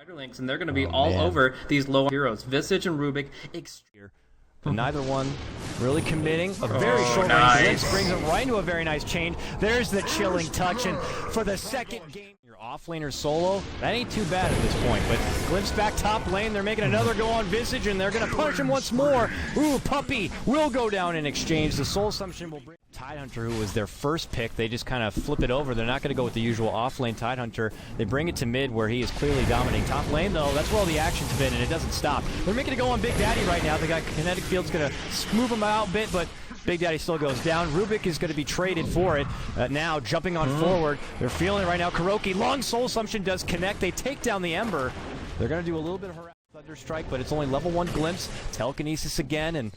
Spiderlinks, and they're going to be all over these low heroes. Visage and Rubick. But neither one really committing. A very short range Clinkz brings them right into a very nice chain. There's the chilling touch, and for the second game, your offlaner solo, that ain't too bad at this point. But Clinkz back top lane, they're making another go on Visage, and they're going to punish him once more. Ooh, Puppey will go down in exchange. The soul assumption will bring Tidehunter, who was their first pick. They just kind of flip it over. They're not going to go with the usual offlane Tidehunter. They bring it to mid, where he is clearly dominating. Top lane, though, that's where all the action's been, and it doesn't stop. They're making it go on Big Daddy right now. They got kinetic field's going to move him out a bit, but Big Daddy still goes down. Rubick is going to be traded for it. Now jumping on forward. They're feeling it right now. KuroKy, long soul assumption does connect. They take down the Ember. They're going to do a little bit of Thunder Strike, but it's only level 1 glimpse. Telekinesis again, and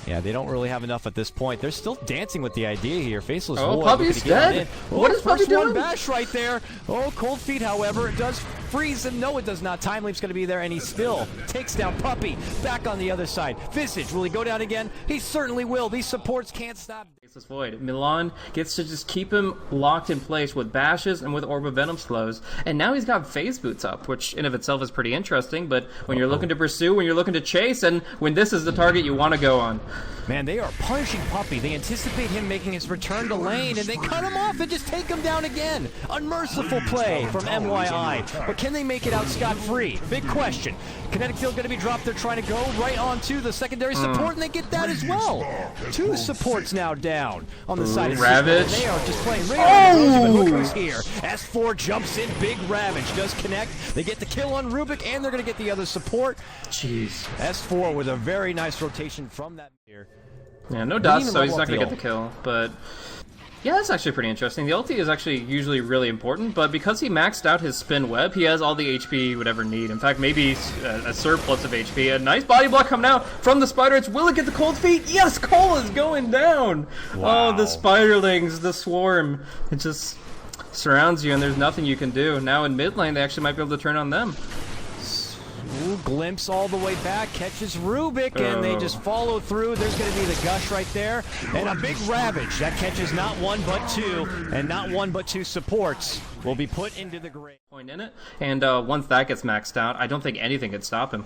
yeah, they don't really have enough at this point. They're still dancing with the idea here. Faceless. Oh, Puppey's dead. What is Puppey doing? One bash right there. Oh, cold feet, however, it does freeze him. No, it does not. Time Leap's going to be there, and he still takes down Puppey. Back on the other side. Visage, will he go down again? He certainly will. These supports can't stop. Faceless Void. Milan gets to just keep him locked in place with bashes and with Orb of Venom slows. And now he's got phase boots up, which in of itself is pretty interesting. But when you're looking to pursue, when you're looking to chase, and when this is the target you want to go on. Man, they are punishing Puppey. They anticipate him making his return to lane, and they cut him off and just take him down again. Unmerciful play from mYi. But can they make it out scot-free? Big question. Kinetic field going to be dropped. They're trying to go right onto the secondary support, and they get that as well. 2 supports now down on the side of Ravage. They are just playing Hookers here. S4 jumps in. Big Ravage does connect. They get the kill on Rubick, and they're going to get the other support. Jeez. S4 with a very nice rotation from that here. Yeah, no dust, so he's not going to get the kill, but yeah, that's actually pretty interesting. The ulti is actually usually really important, but because he maxed out his spin web, he has all the HP he would ever need. In fact, maybe a surplus of HP. A nice body block coming out from the spider. Will it get the cold feet? Yes, Cole is going down. Wow. Oh, the spiderlings, the swarm. It just surrounds you, and there's nothing you can do. Now in mid lane, they actually might be able to turn on them. Ooh, glimpse all the way back, catches Rubick, and they just follow through. There's going to be the gush right there, and a big Ravage. That catches not 1 but 2, and not 1 but 2 supports will be put into the grave. Point in it, and once that gets maxed out, I don't think anything can stop him.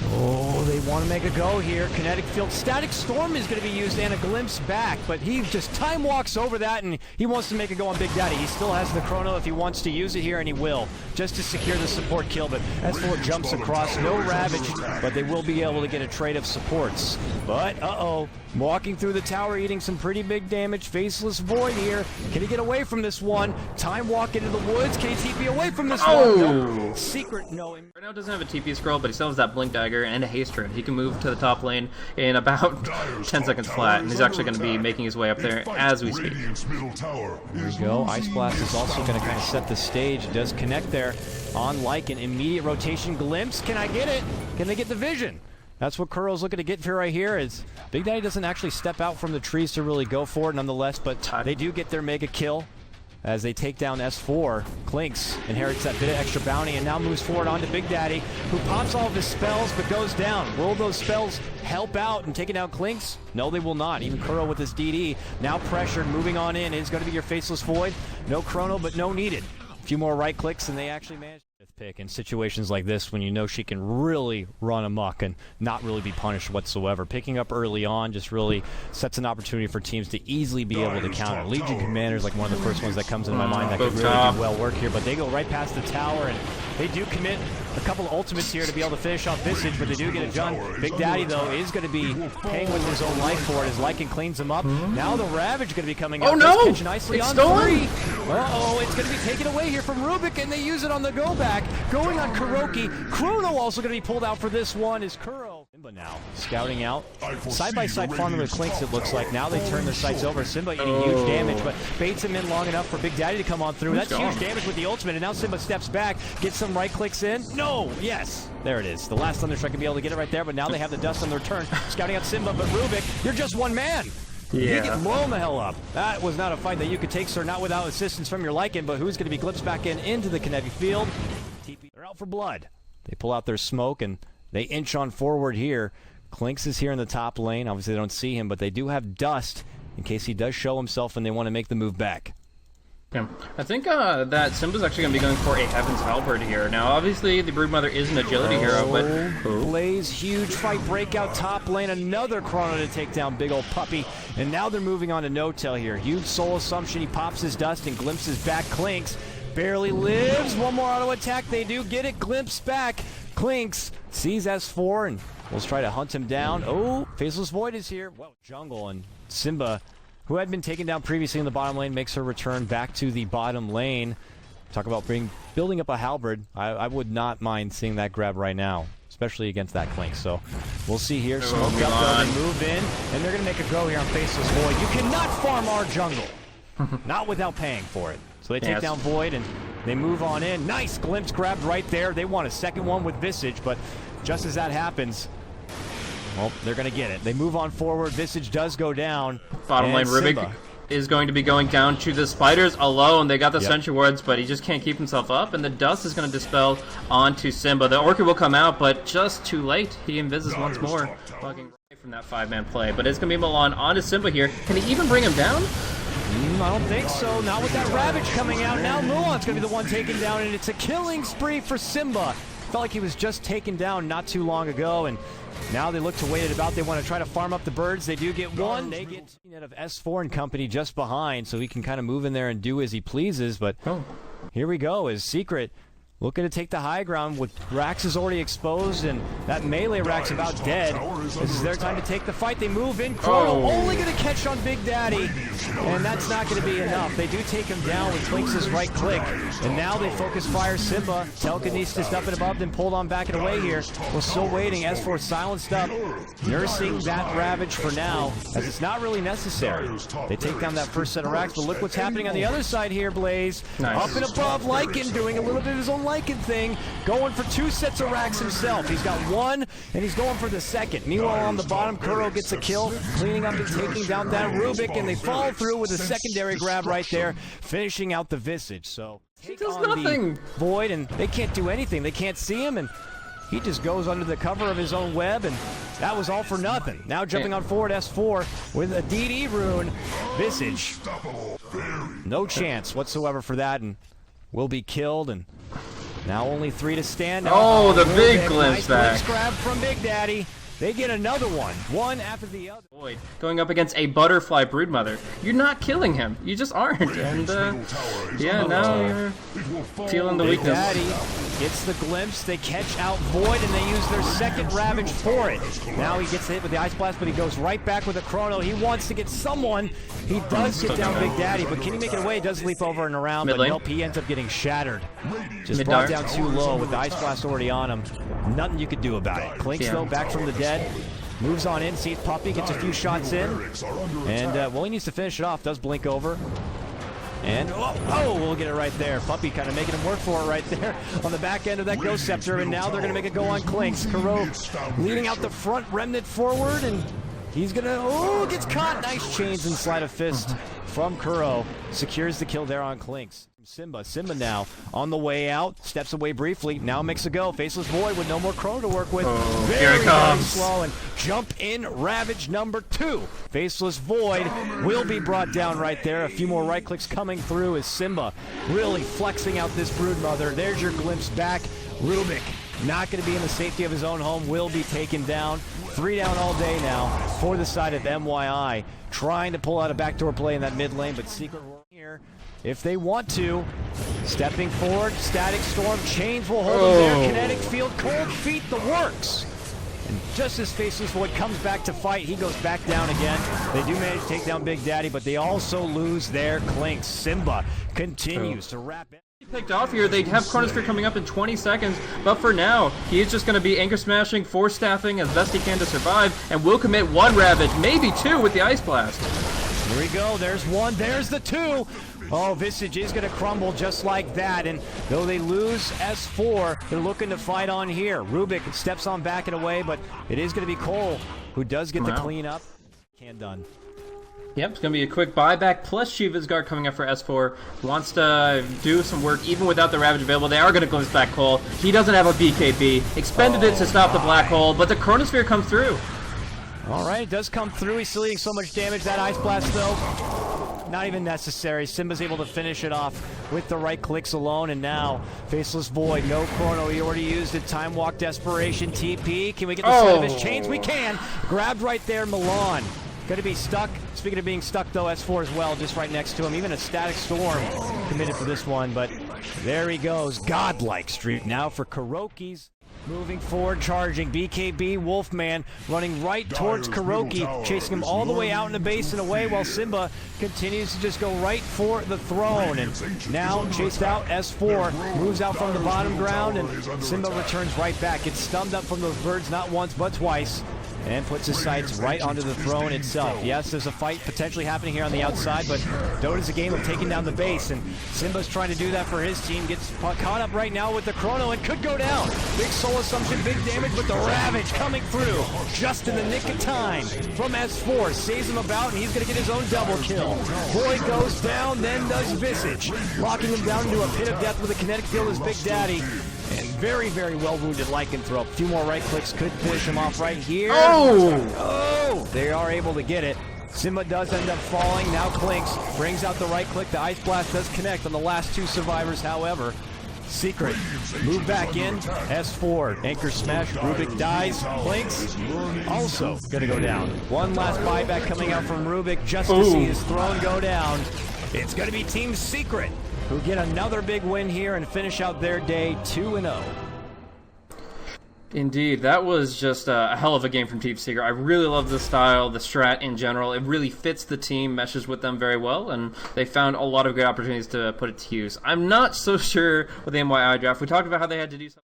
Oh, they want to make a go here. Kinetic field, Static Storm is going to be used, and a glimpse back, but he just time walks over that, and he wants to make a go on Big Daddy. He still has the chrono if he wants to use it here, and he will, just to secure the support kill. But S4 jumps across, no Ravage, but they will be able to get a trade of supports. But walking through the tower, eating some pretty big damage. Faceless Void here. Can he get away from this one? Time walk into the woods. Can he TP away from this one? No. Secret, no. Right now doesn't have a TP scroll, but he still has that Blink Dagger and a Haste Rune. He can move to the top lane in about 10 seconds flat, and he's actually going to be making his way up there as we speak. There we go. Ice Blast is also going to kind of set the stage. It does connect there on Lycan. Immediate rotation glimpse. Can I get it? Can they get the vision? That's what Kuro's looking to get for right here. Is Big Daddy doesn't actually step out from the trees to really go for it nonetheless, but they do get their mega kill as they take down S4. Clinkz inherits that bit of extra bounty and now moves forward onto Big Daddy, who pops all of his spells but goes down. Will those spells help out in taking out Clinkz? No, they will not. Even Kuro with his DD, now pressured, moving on in, is going to be your Faceless Void. No chrono, but no needed. A few more right clicks and they actually managed to pick in situations like this when you know she can really run amok and not really be punished whatsoever. Picking up early on just really sets an opportunity for teams to easily be able to counter. Legion Commander is like one of the first ones that comes into my mind that could really do well work here, but they go right past the tower and they do commit a couple of ultimates here to be able to finish off Visage, but they do get it done. Big Daddy, though, is going to be paying with his own life for it as Lycan cleans him up. Now the Ravage going to be coming out. Oh no! Nicely it's on stolen! 3. Uh-oh, it's going to be taken away here from Rubick, and they use it on the go back. Going on KuroKy. Chrono also going to be pulled out for this one is Kuro. Simba now scouting out. Side-by-side farming with Clinkz, it looks like. Now they turn their sights over. Simba eating huge damage, but baits him in long enough for Big Daddy to come on through. That's huge damage with the ultimate, and now Simba steps back, gets some right clicks in. No! Yes! There it is. The last Thunderstrike can be able to get it right there, but now they have the dust on their turn. Scouting out Simba, but Rubick, you're just one man! Yeah. You get blown the hell up. That was not a fight that you could take, sir, not without assistance from your Lycan, but who's going to be glimpsed back into the kinetic field? They're out for blood. They pull out their smoke, and they inch on forward here. Clinkz is here in the top lane. Obviously, they don't see him, but they do have dust in case he does show himself and they want to make the move back. Yeah. I think that Simba's actually going to be going for a Heaven's Halberd here. Now, obviously, the Broodmother is an agility hero, but... Blaze, huge fight breakout top lane. Another Chrono to take down big old Puppey. And now they're moving on to No-Tail here. Huge soul assumption. He pops his dust and glimpses back Clinkz. Barely lives. One more auto attack. They do get it. Glimpse back. Clinkz sees S4 and will try to hunt him down. Oh, Faceless Void is here. Whoa, jungle and Simba, who had been taken down previously in the bottom lane, makes her return back to the bottom lane. Talk about building up a halberd. I would not mind seeing that grab right now, especially against that Clinkz. So we'll see here. Smoke up, they move in, and they're going to make a go here on Faceless Void. You cannot farm our jungle, not without paying for it. So they take down Void, and they move on in. Nice glimpse grabbed right there. They want a second one with Visage, but just as that happens, well, they're going to get it. They move on forward. Visage does go down. Bottom lane, Rubick is going to be going down to the spiders alone. They got the sentry wards, but he just can't keep himself up, and the dust is going to dispel onto Simba. The Orchid will come out, but just too late. He invises once more. Fucking away from that 5-man play, but it's going to be Milan onto Simba here. Can he even bring him down? I don't think so. Not with that Ravage coming out. Now Mulan's going to be the one taken down, and it's a killing spree for Simba. Felt like he was just taken down not too long ago, and now they look to wait it about. They want to try to farm up the birds. They do get one. They get out of S4 and company just behind, so he can kind of move in there and do as he pleases. But here we go. As Secret looking to take the high ground with Rax is already exposed, and that melee Rax about dead. This is their time to take the fight. They move in. Chrono only going to catch on Big Daddy, and that's not going to be enough. They do take him down with Clinkz's right click, and now they focus fire Simba. Telekinesis up and above, then pulled on back and away here. We're still waiting. S4 silenced up, nursing that Ravage for now, as it's not really necessary. They take down that first set of Rax, but look what's happening on the other side here, Blaze. Up and above, Lycan doing a little bit of his own Lycan thing, going for 2 sets of Rax himself. He's got one, and he's going for the second. Meanwhile, on the bottom, Kuro gets a kill, cleaning up and taking down that Rubick, and they fall through with a secondary grab right there, finishing out the Visage. So he does nothing. Void, and they can't do anything. They can't see him, and he just goes under the cover of his own web, and that was all for nothing. Now jumping on forward, S4 with a DD rune. Visage, no chance whatsoever for that, and will be killed, and now only 3 to stand. Oh, the big glimpse back. Nice grab from Big Daddy. They get another one after the other. Void going up against a butterfly Broodmother. You're not killing him. You just aren't. And yeah, now you're feeling the weakness. Big Daddy gets the glimpse. They catch out Void, and they use their second Ravage for it. Now he gets hit with the Ice Blast, but he goes right back with a Chrono. He wants to get someone. He does get down Big Daddy, but can he make it away? He does leap over and around, but nope, he ends up getting shattered. Just brought down too low with the Ice Blast already on him. Nothing you could do about it. Clinkz, though, back from the dead. Moves on in, sees Puppey, gets a few shots in, and well, he needs to finish it off. Does blink over, and we'll get it right there. Puppey kind of making him work for it right there on the back end of that Ghost Scepter, and now they're going to make it go on Clinkz. Kuro leading out the front, Remnant forward, and he's going to, gets caught. Nice chains and slide of fist from Kuro. Secures the kill there on Clinkz. Simba now on the way out, steps away briefly, now makes a go. Faceless Void with no more Chrono to work with. Here it comes. Very slow, and jump in Ravage number 2. Faceless Void will be brought down right there. A few more right clicks coming through as Simba really flexing out this Broodmother. There's your glimpse back. Rubick not going to be in the safety of his own home, will be taken down. 3 down all day now for the side of MYI. Trying to pull out a backdoor play in that mid lane, but Secret here if they want to. Stepping forward, Static Storm, chains will hold him there. Kinetic Field, Cold Feet, the works. And just as Faceless Void comes back to fight, he goes back down again. They do manage to take down Big Daddy, but they also lose their Clinkz. Simba continues to wrap it. Picked off here. They have Chronosphere coming up in 20 seconds, but for now, he is just going to be anchor smashing, force staffing as best he can to survive, and will commit 1 Ravage, maybe 2 with the Ice Blast. Here we go. There's 1. There's the 2. Oh, Visage is going to crumble just like that, and though they lose S4, they're looking to fight on here. Rubick steps on back and away, but it is going to be Cole who does get the clean up. Can done. Yep, it's going to be a quick buyback, plus Shiva's Guard coming up for S4. Wants to do some work even without the Ravage available. They are going to glimpse back Cole. He doesn't have a BKB. Expended it to stop the Black Hole, but the Chronosphere comes through. All right, it does come through. He's still eating so much damage. That Ice Blast, though, not even necessary. Simba's able to finish it off with the right clicks alone, and now Faceless Void, no chrono. He already used it. Time Walk, Desperation, TP. Can we get the set of his chains? We can. Grabbed right there, Milan. Going to be stuck. Speaking of being stuck, though, S4 as well, just right next to him. Even a Static Storm committed for this one, but there he goes. Godlike streak now for KuroKy's. Moving forward, charging. BKB, Wolfman, running right towards KuroKy, chasing him all the way out in the base and away, while Simba continues to just go right for the throne. And now, chased out, S4 moves out from the bottom ground, and Simba returns right back. Gets stunned up from those birds not once, but twice, and puts his sights right onto the throne itself. Yes, there's a fight potentially happening here on the outside, but Dota's a game of taking down the base, and Simba's trying to do that for his team. Gets caught up right now with the chrono and could go down. Big soul assumption, big damage, but the Ravage coming through just in the nick of time from S4. Saves him about, and he's going to get his own double kill. Void goes down, then does Visage, locking him down into a pit of death with a kinetic field as Big Daddy. And very, very well-wounded Lycanthrope. A few more right clicks could finish him off right here. Oh! They are able to get it. Simba does end up falling. Now Clinkz brings out the right click. The Ice Blast does connect on the last two survivors, however. Secret. Move back in. S4. Anchor smash. Rubick dies. Clinkz also going to go down. One last buyback coming out from Rubick just to see his throne go down. It's going to be Team Secret who get another big win here and finish out their day 2-0. Indeed, that was just a hell of a game from Team Secret. I really love the style, the strat in general. It really fits the team, meshes with them very well, and they found a lot of good opportunities to put it to use. I'm not so sure with the mYi draft. We talked about how they had to do something.